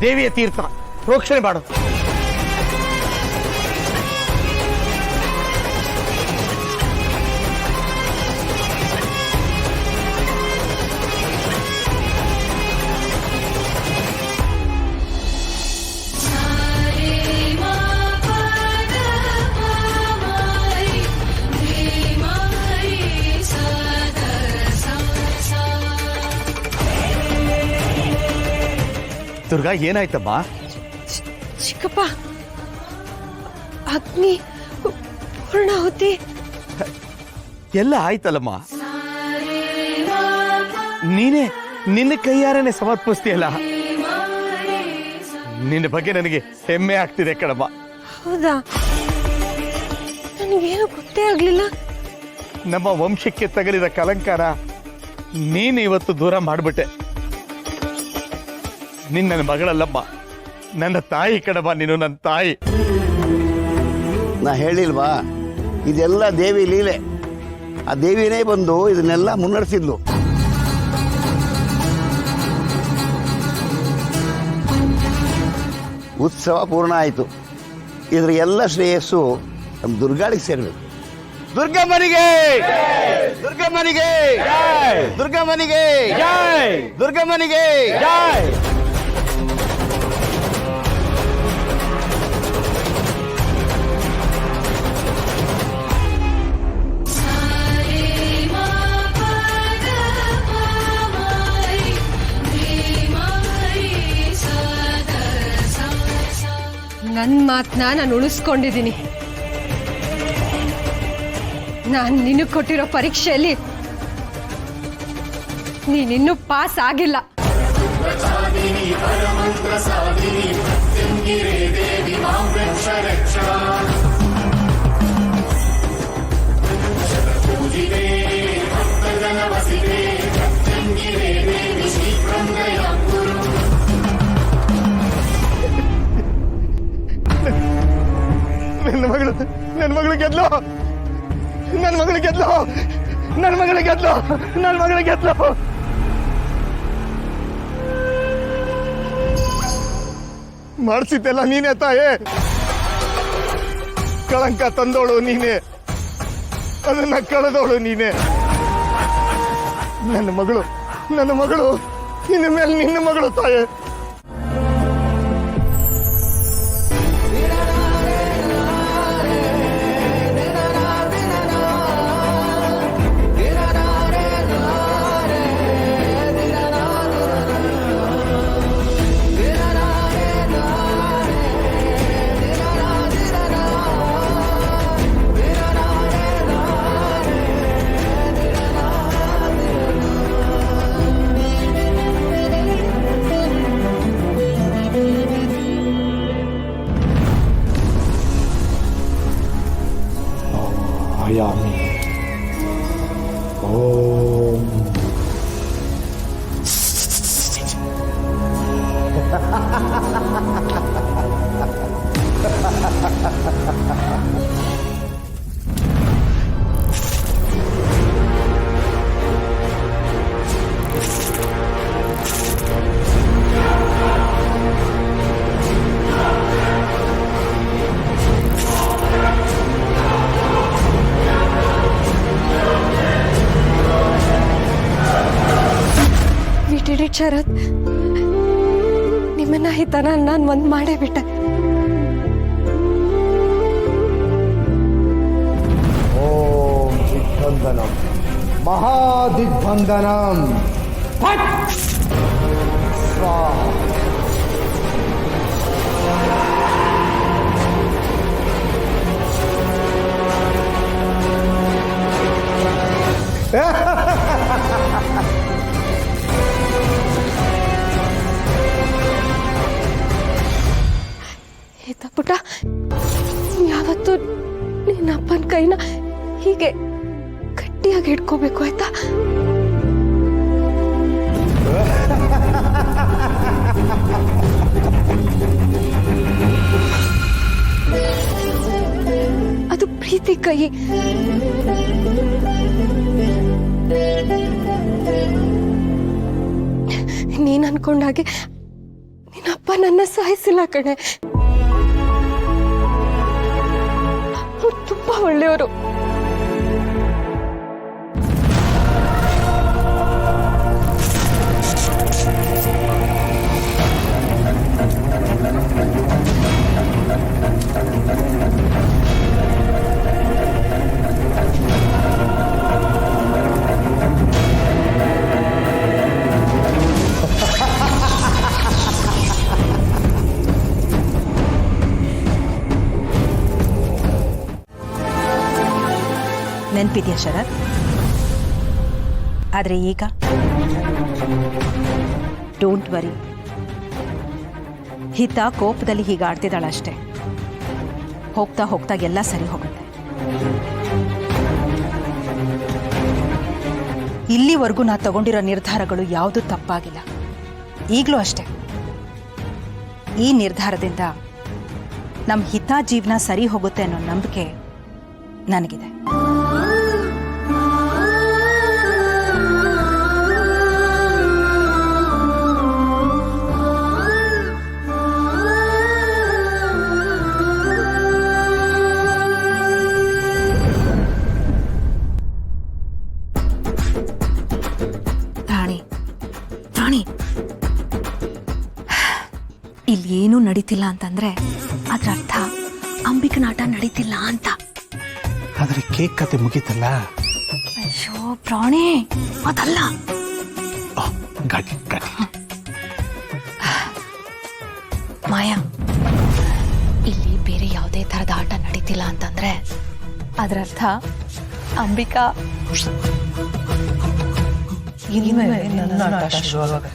ದೇವಿಯ ತೀರ್ಥ ಪ್ರೋಕ್ಷಣೆ ಮಾಡು. ದುರ್ಗಾ, ಏನಾಯ್ತಮ್ಮ? ಚಿಕ್ಕಪ್ಪ, ಅಗ್ನಿ ಪೂರ್ಣಾಹುತಿ ಎಲ್ಲ ಆಯ್ತಲ್ಲಮ್ಮ. ನೀನೇ ನಿನ್ನ ಕೈಯಾರನೆ ಸಮರ್ಪಿಸ್ತೀಯಲ್ಲ, ನಿನ್ನ ಬಗ್ಗೆ ನನಗೆ ಹೆಮ್ಮೆ ಆಗ್ತಿದೆ ಕಣಮ್ಮ. ಹೌದಾ? ನನಗೇನು ಗೊತ್ತೇ ಆಗ್ಲಿಲ್ಲ. ನಮ್ಮ ವಂಶಕ್ಕೆ ತಗಲಿದ ಕಲಂಕಾರ ನೀನು ಇವತ್ತು ದೂರ ಮಾಡ್ಬಿಟ್ಟೆ. ನನ್ನ ಮಗಳಲ್ಲಮ್ಮ, ನನ್ನ ತಾಯಿ ಕಣಮ್ಮ, ನೀನು ನನ್ನ ತಾಯಿ. ನಾ ಹೇಳಿಲ್ವಾ, ಇದೆಲ್ಲ ದೇವಿ ಲೀಲೆ. ಆ ದೇವಿನೇ ಬಂದು ಇದನ್ನೆಲ್ಲ ಮುನ್ನಡೆಸಿದ್ಲು. ಉತ್ಸವ ಪೂರ್ಣ ಆಯಿತು. ಇದ್ರ ಎಲ್ಲ ಶ್ರೇಯಸ್ಸು ನಮ್ಮ ದುರ್ಗಾಳಿಗೆ ಸೇರಬೇಕು. ದುರ್ಗಮ್ಮನಿಗೆ, ದುರ್ಗಮ್ಮನಿಗೆ, ದುರ್ಗಮ್ಮನಿಗೆ, ದುರ್ಗಮ್ಮನಿಗೆ. ನನ್ನ ಮಾತನ್ನ ನಾನು ಉಳಿಸ್ಕೊಂಡಿದ್ದೀನಿ. ನಾನು ನಿನಗೆ ಕೊಟ್ಟಿರೋ ಪರೀಕ್ಷೆಯಲ್ಲಿ ನೀನಿನ್ನೂ ಪಾಸ್ ಆಗಿಲ್ಲ. ನನ್ನ ಮಗಳು ಗೆದ್ಲು, ನನ್ನ ಮಗಳು ಗೆದ್ಲು, ನನ್ನ ಮಗಳು ಗೆದ್ಲು, ನನ್ನ ಮಗಳು ಗೆದ್ಲು. ಮಾಡಿಸಿದ್ದೆಲ್ಲ ನೀನೇ ತಾಯೇ. ಕಳಂಕ ತಂದೋಳು ನೀನೇ, ಅದನ್ನ ಕಳೆದೋಳು ನೀನೇ. ನನ್ನ ಮಗಳು, ನನ್ನ ಮಗಳು, ಇನ್ನು ಮೇಲೆ ನಿನ್ನ ಮಗಳು ತಾಯೇ. ಓಂ ಶರತ್, ನಿಮ್ಮನ್ನ ಹಿತನ ನಾನು ಒಂದ್ ಮಾಡೇ ಬಿಟ್ಟೆ. ಓಂ ದಿಗ್ಬಂಧನಂ ಮಹಾದಿಗ್ಬಂಧನಂ. ಸ್ವಾಹ. ಪುಟ, ಯಾವತ್ತು ನಿನ್ನ ಅಪ್ಪನ ಕೈನ ಹೀಗೆ ಗಟ್ಟಿಯಾಗಿ ಹಿಡ್ಕೋಬೇಕು, ಆಯ್ತಾ? ಅದು ಪ್ರೀತಿ ಕೈ. ನೀನ್ ಅನ್ಕೊಂಡಾಗೆ ನಿನ್ನ ಅಪ್ಪ ನನ್ನ ಸಾಯಿಸಿಲ್ಲ ಕಣೆ. ಅವ್ರು ತುಂಬಾ ಒಳ್ಳೆಯವರು. ನೆನಪಿದೆಯಾ ಶರತ್? ಆದರೆ ಈಗ ಡೋಂಟ್ ವರಿ, ಹಿತ ಕೋಪದಲ್ಲಿ ಹೀಗೆ ಆಡ್ತಿದ್ದಾಳಷ್ಟೇ. ಹೋಗ್ತಾ ಹೋಗ್ತಾ ಎಲ್ಲ ಸರಿ ಹೋಗುತ್ತೆ. ಇಲ್ಲಿವರೆಗೂ ನಾ ತಗೊಂಡಿರೋ ನಿರ್ಧಾರಗಳು ಯಾವುದೂ ತಪ್ಪಾಗಿಲ್ಲ. ಈಗಲೂ ಅಷ್ಟೇ. ಈ ನಿರ್ಧಾರದಿಂದ ನಮ್ಮ ಹಿತ ಜೀವನ ಸರಿ ಹೋಗುತ್ತೆ ಅನ್ನೋ ನಂಬಿಕೆ ನನಗಿದೆ. ರಾಣಿ, ಇಲ್ಲಿ ಏನೂ ನಡೀತಿಲ್ಲ ಅಂತಂದ್ರೆ ಅದ್ರ ಅರ್ಥ ಅಂಬಿಕನ ಆಟ ನಡೀತಿಲ್ಲ ಅಂತ. ಆದ್ರೆ ಕೇಕ್ ಕತೆ ಮುಗೀತಲ್ಲ. ಅಯ್ಯೋ ಪ್ರಾಣಿ, ಅದಲ್ಲ. ಗಾಡಿ ಮಾಯಾ, ಇಲ್ಲಿ ಬೇರೆ ಯಾವುದೇ ತರದ ಆಟ ನಡೀತಿಲ್ಲ ಅಂತಂದ್ರೆ ಅದ್ರ ಅರ್ಥ ಅಂಬಿಕಾ ಇನ್ಮೇಲೆ ನನ್ನ ಆಟ ಶುರುವಾಗುತ್ತೆ.